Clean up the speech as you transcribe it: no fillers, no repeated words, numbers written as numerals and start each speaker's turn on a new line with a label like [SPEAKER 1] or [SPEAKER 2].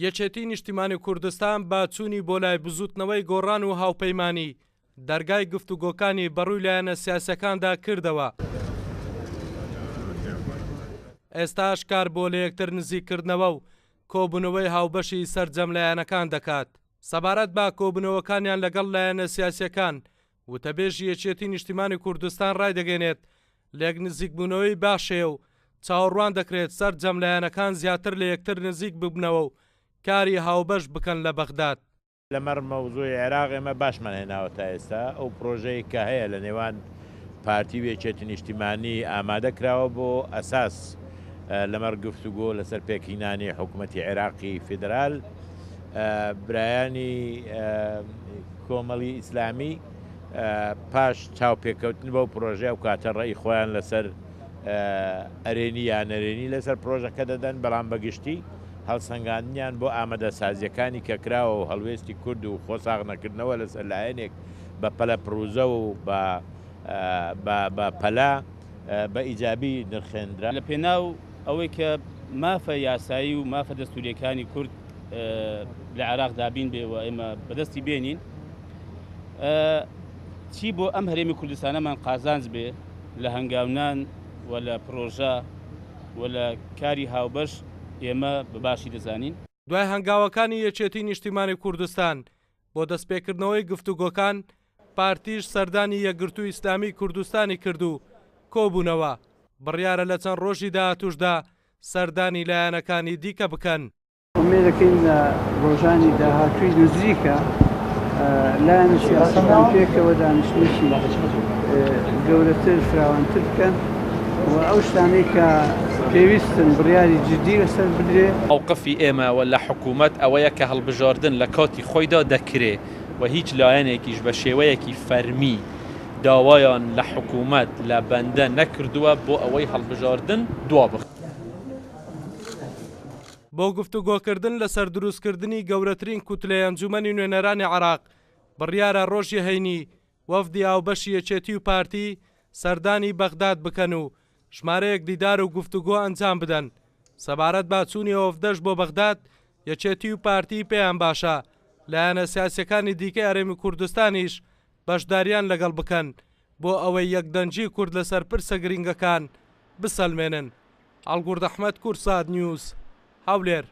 [SPEAKER 1] یەکێتی نیشتیمانی کوردستان بە چوونی بۆ لای بزوتنەوەی گۆڕان و هاوپەیمانی دەرگای گفتوگۆکانی بەڕووی لایەنە سیاسەکاندا کردەوە. ئێستاش کار بۆ لە یەکتر نزیککردنەوە و کۆبوونەوەی هاوبەشی سەرجەم لایەنەکان دەکات. سەبارەت بە کۆبوونەوەکانیان لەگەڵ لایەنە سیاسیەکان وتەبێژی یەکێتی نیشتیمانی کوردستان ڕایدەگەێنێت لێک نزیکبوونەوەی باشێ و چاوەڕوان دەکرێت سەرجەم لایەنەکان زیاتر لە یەکتر نزیک ببنەوە و کاری هاوبەش بکەن لە بەغداد.
[SPEAKER 2] لەمەڕ مەوزوعی عێراق ئێمە باشمان هێناوە تا ئێستا ئەو پرۆژەیە کە هەیە لە نێوان پارتی و یەکێتی نیشتیمانی ئامادە کراوە بۆ ئەساس لەمەڕ گفتوگۆ لەسەر پێکهینانی حکوومەتی عێراقی فیدرال برایانی کۆمەڵی ئیسلامی پاش چاوپێکەوتن بەو پرۆژە و کاتە ڕێی خۆیان لەسەر ئەرێنی یان نەرێنی لەسەر پرۆژەکە دەدەن، بەڵام بەگشتی هەڵسەنگاندنیان بۆ ئامادە سازیەکانی کە کراوە و هەڵوێستی کورد و خۆساغ نەکردنەوە لەسەر لایەنێک بە پەلە پرۆزە و بە پەلا بە ئیجابی نرخێنرا
[SPEAKER 3] لە پێناو ئەوەی کە مافە یاسایی و مافە دەستوریەکانی کورد لە عێراق دابین بێەوە ئێمە بەدەستی بێنین چی بۆ ئەم هەرێمی کوردستانەمان قازانج بێ لە هەنگاونان و لە پرۆژە و لە کاری هاوبەش ئێمە بەباشی دەزانین.
[SPEAKER 1] دوای هەنگاوەکانی یەکێتی نیشتیمانی کوردستان بۆ دەستپێکردنەوەی گفتوگۆکان پارتیش سەردانی یەکگرتووی ئیسلامی کوردستانی کرد و کۆبوونەوە بڕیارە لە چەند ڕۆژی داهاتووشدا سەردانی لایەنەکانی دیکە بکەن.
[SPEAKER 4] ئومێدەکەین لە ڕۆژانی داهاتووی نزیکە لایەنە سیاسەکان پێکەوە دانیشتنێکی گەورەتر فراوانتر بکەن و ئەو شتانەی کە پێویستن بڕیاری جدی لەسەر بدرێ.
[SPEAKER 5] موقفی ئێمە و لە حکوومەت ئەوەیە کە هەڵبژاردن لە کاتی خۆیدا دەکرێ و هیچ لایەنێکیش بە شێوەیەکی فەرمی داوایان لە حکوومەت لە بەندە نەکردووە بۆ ئەوەی هەڵبژاردن دوا بخ.
[SPEAKER 1] بۆ گفتوگۆکردن لەسەر دروستکردنی گەورەترین کوتلەی ئەنجومەنی نوێنەرانی عێراق بڕیارە ڕۆژی هەینی وەفدی هاوبەشی یەکێتی و پارتی سەردانی بەغداد بکەن و ژمارەیەک دیدار و گفتوگۆ ئەنجام بدەن. سەبارەت با چوونی وەفدەش بۆ بەغداد یەکێتی و پارتی پێیان باشە لایەنە سیاسیەکانی دیکەی هەرێمی کوردستانیش بەشداریان لەگەڵ بکەن بۆ ئەوەی یەکدەنجی کورد لەسەر پرسە گرنگەکان بسەلمێنن. ئەڵگورد ئەحمەد، کورسات نیوز، هەولێر.